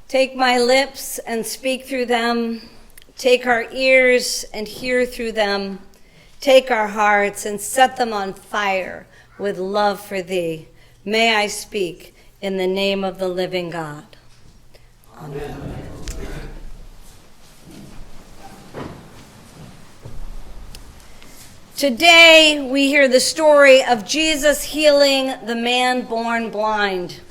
Take my lips and speak through them. Take our ears and hear through them. Take our hearts and set them on fire with love for thee. May I speak in the name of the living God. Amen. Today we hear the story of Jesus healing the man born blind.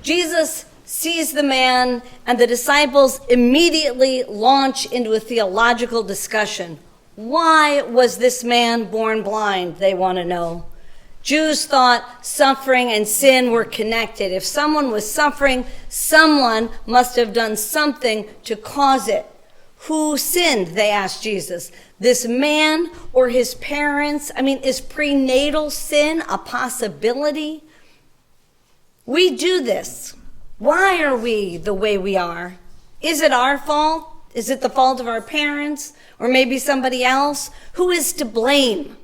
Jesus sees the man, and the disciples immediately launch into a theological discussion. Why was this man born blind, they want to know. Jews thought suffering and sin were connected. If someone was suffering, someone must have done something to cause it. Who sinned, they asked Jesus. This man or his parents? Is prenatal sin a possibility? We do this. Why are we the way we are? Is it our fault? Is it the fault of our parents? Or maybe somebody else? Who is to blame?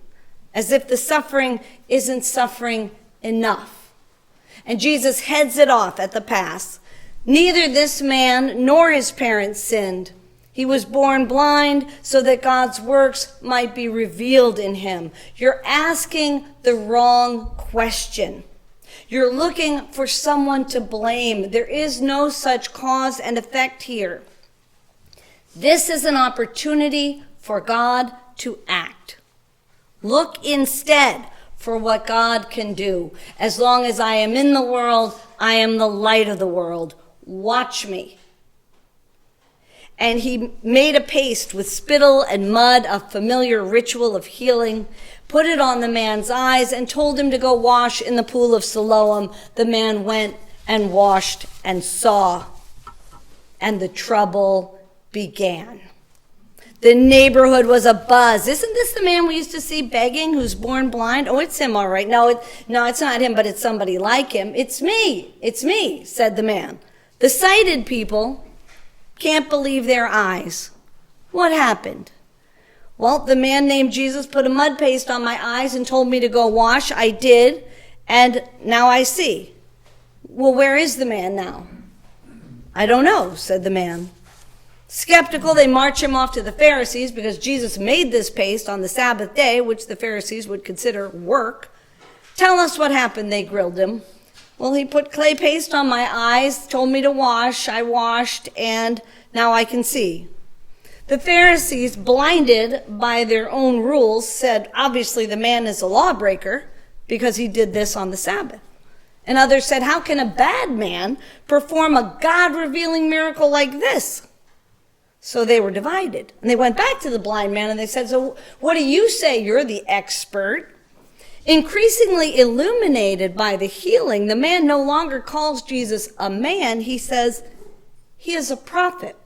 As if the suffering isn't suffering enough. And Jesus heads it off at the pass. Neither this man nor his parents sinned. He was born blind so that God's works might be revealed in him. You're asking the wrong question. You're looking for someone to blame. There is no such cause and effect here. This is an opportunity for God to act. Look instead for what God can do. As long as I am in the world, I am the light of the world. Watch me. And he made a paste with spittle and mud, a familiar ritual of healing, put it on the man's eyes, and told him to go wash in the pool of Siloam. The man went and washed and saw, and the trouble began. The neighborhood was abuzz. Isn't this the man we used to see begging who's born blind? Oh, it's him, all right. No, it's not him, but it's somebody like him. It's me, said the man. The sighted people can't believe their eyes. What happened? Well, the man named Jesus put a mud paste on my eyes and told me to go wash. I did, and now I see. Well, where is the man now? I don't know, said the man. Skeptical, they march him off to the Pharisees because Jesus made this paste on the Sabbath day, which the Pharisees would consider work. Tell us what happened, they grilled him. Well, he put clay paste on my eyes, told me to wash. I washed, and now I can see. The Pharisees, blinded by their own rules, said, obviously the man is a lawbreaker because he did this on the Sabbath. And others said, how can a bad man perform a God-revealing miracle like this? So they were divided. And they went back to the blind man and they said, so what do you say? You're the expert. Increasingly illuminated by the healing, the man no longer calls Jesus a man. He says he is a prophet.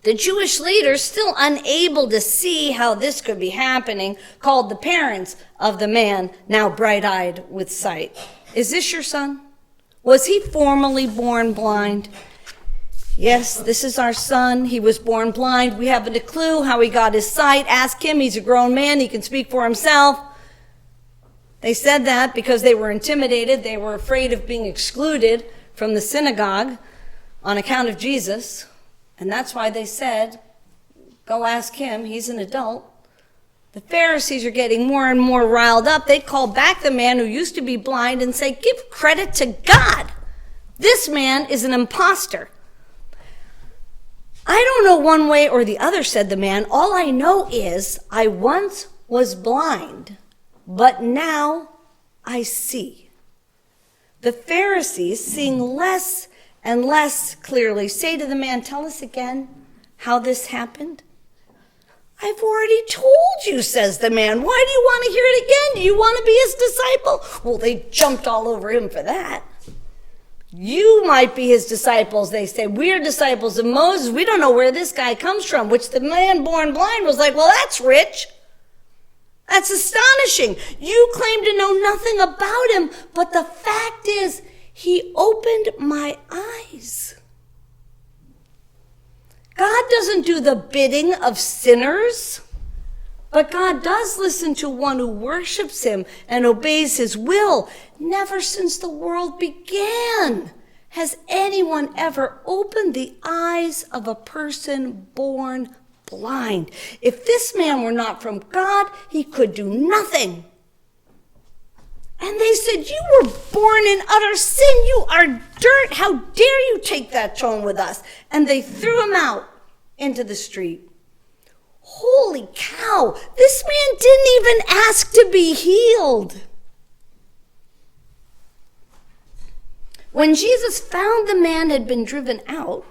The Jewish leaders, still unable to see how this could be happening, called the parents of the man, now bright-eyed with sight. Is this your son? Was he formerly born blind? Yes, this is our son. He was born blind. We haven't a clue how he got his sight. Ask him. He's a grown man. He can speak for himself. They said that because they were intimidated. They were afraid of being excluded from the synagogue on account of Jesus. And that's why they said, go ask him. He's an adult. The Pharisees are getting more and more riled up. They call back the man who used to be blind and say, give credit to God. This man is an imposter. I don't know one way or the other, said the man. All I know is I once was blind, but now I see. The Pharisees, seeing less and less clearly, say to the man, tell us again how this happened. I've already told you, says the man. Why do you want to hear it again? Do you want to be his disciple? Well, they jumped all over him for that. You might be his disciples, they say. We're disciples of Moses. We don't know where this guy comes from, which the man born blind was like, well, that's rich. That's astonishing. You claim to know nothing about him, but the fact is, he opened my eyes. God doesn't do the bidding of sinners, but God does listen to one who worships him and obeys his will. Never since the world began Has anyone ever opened the eyes of a person born blind? If this man were not from God, he could do nothing. And they said, you were born in utter sin. You are dirt. How dare you take that tone with us? And they threw him out into the street. Holy cow, this man didn't even ask to be healed. When Jesus found the man had been driven out,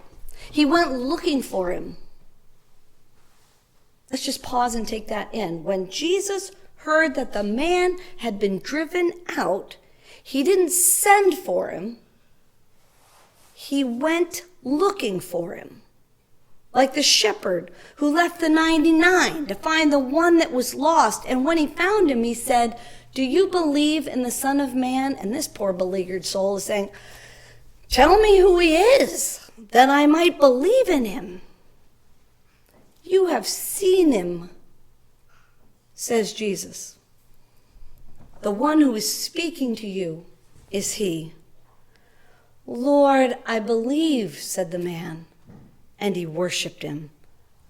he went looking for him. Let's just pause and take that in. When Jesus heard that the man had been driven out, he didn't send for him. He went looking for him. Like the shepherd who left the 99 to find the one that was lost. And when he found him, he said, do you believe in the Son of Man? And this poor beleaguered soul is saying, tell me who he is, that I might believe in him. You have seen him, says Jesus. The one who is speaking to you is he. Lord, I believe, said the man, and he worshiped him,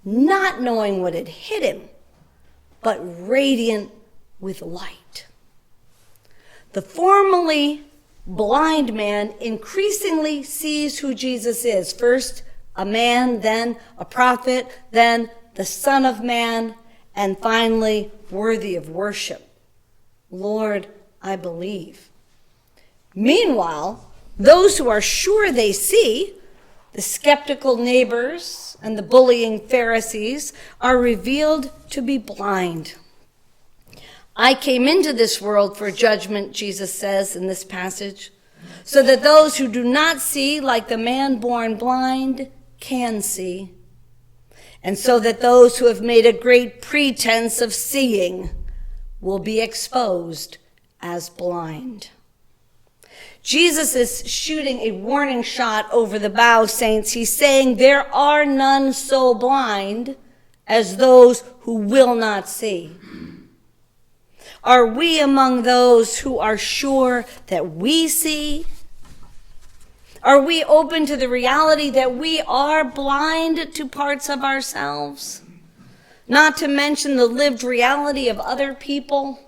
not knowing what had hit him, but radiant with light. The formerly blind man increasingly sees who Jesus is. First, a man, then a prophet, then the Son of Man, and finally, worthy of worship. Lord, I believe. Meanwhile, those who are sure they see, the skeptical neighbors and the bullying Pharisees, are revealed to be blind. I came into this world for judgment, Jesus says in this passage, so that those who do not see, like the man born blind, can see, and so that those who have made a great pretense of seeing will be exposed as blind. Jesus is shooting a warning shot over the bow, saints. He's saying there are none so blind as those who will not see. Are we among those who are sure that we see? Are we open to the reality that we are blind to parts of ourselves? Not to mention the lived reality of other people,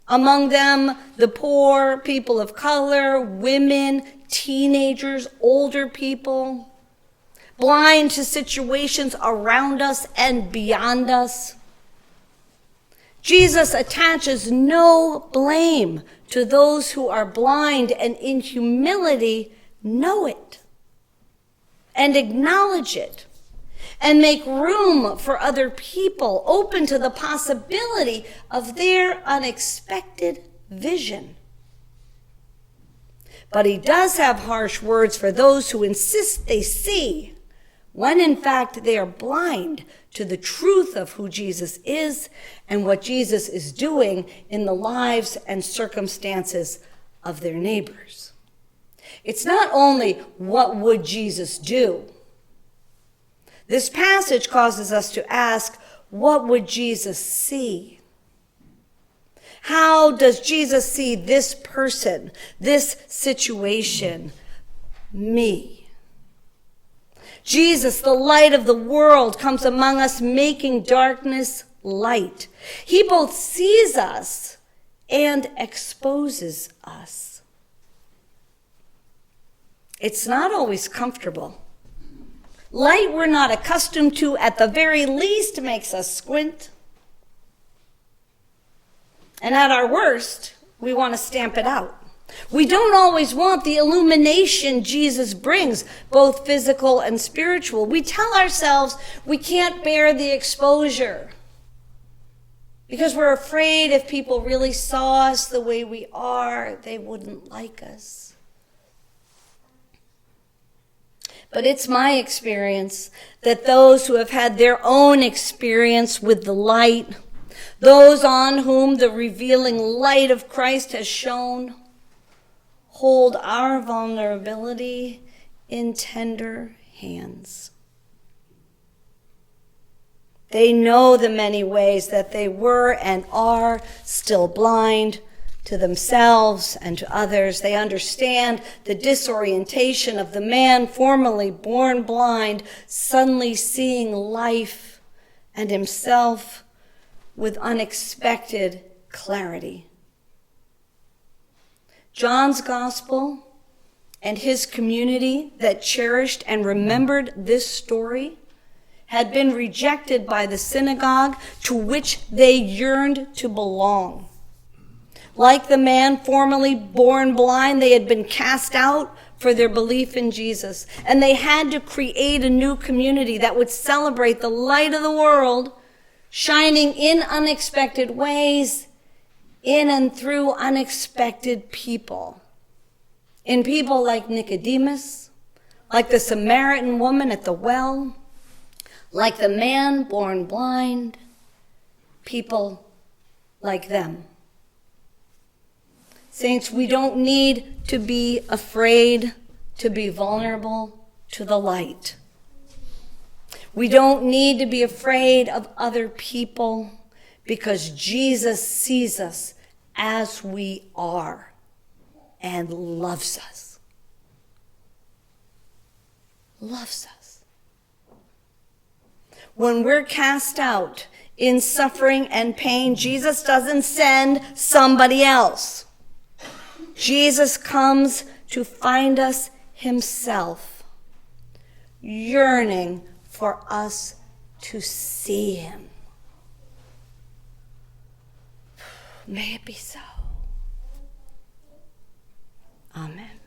among them the poor, people of color, women, teenagers, older people, blind to situations around us and beyond us. Jesus attaches no blame to those who are blind and in humility know it and acknowledge it and make room for other people, open to the possibility of their unexpected vision. But he does have harsh words for those who insist they see, when in fact they are blind to the truth of who Jesus is and what Jesus is doing in the lives and circumstances of their neighbors. It's not only what would Jesus do. This passage causes us to ask, what would Jesus see? How does Jesus see this person, this situation, me? Jesus, the light of the world, comes among us, making darkness light. He both sees us and exposes us. It's not always comfortable. Light we're not accustomed to, at the very least, makes us squint. And at our worst, we want to stamp it out. We don't always want the illumination Jesus brings, both physical and spiritual. We tell ourselves we can't bear the exposure because we're afraid if people really saw us the way we are, they wouldn't like us. But it's my experience that those who have had their own experience with the light, those on whom the revealing light of Christ has shone, hold our vulnerability in tender hands. They know the many ways that they were and are still blind to themselves and to others. They understand the disorientation of the man formerly born blind, suddenly seeing life and himself with unexpected clarity. John's gospel and his community that cherished and remembered this story had been rejected by the synagogue to which they yearned to belong. Like the man formerly born blind, they had been cast out for their belief in Jesus. And they had to create a new community that would celebrate the light of the world, shining in unexpected ways, in and through unexpected people. In people like Nicodemus, like the Samaritan woman at the well, like the man born blind, people like them. Saints, we don't need to be afraid to be vulnerable to the light. We don't need to be afraid of other people because Jesus sees us as we are and loves us. Loves us. When we're cast out in suffering and pain, Jesus doesn't send somebody else. Jesus comes to find us himself, yearning for us to see him. May it be so. Amen.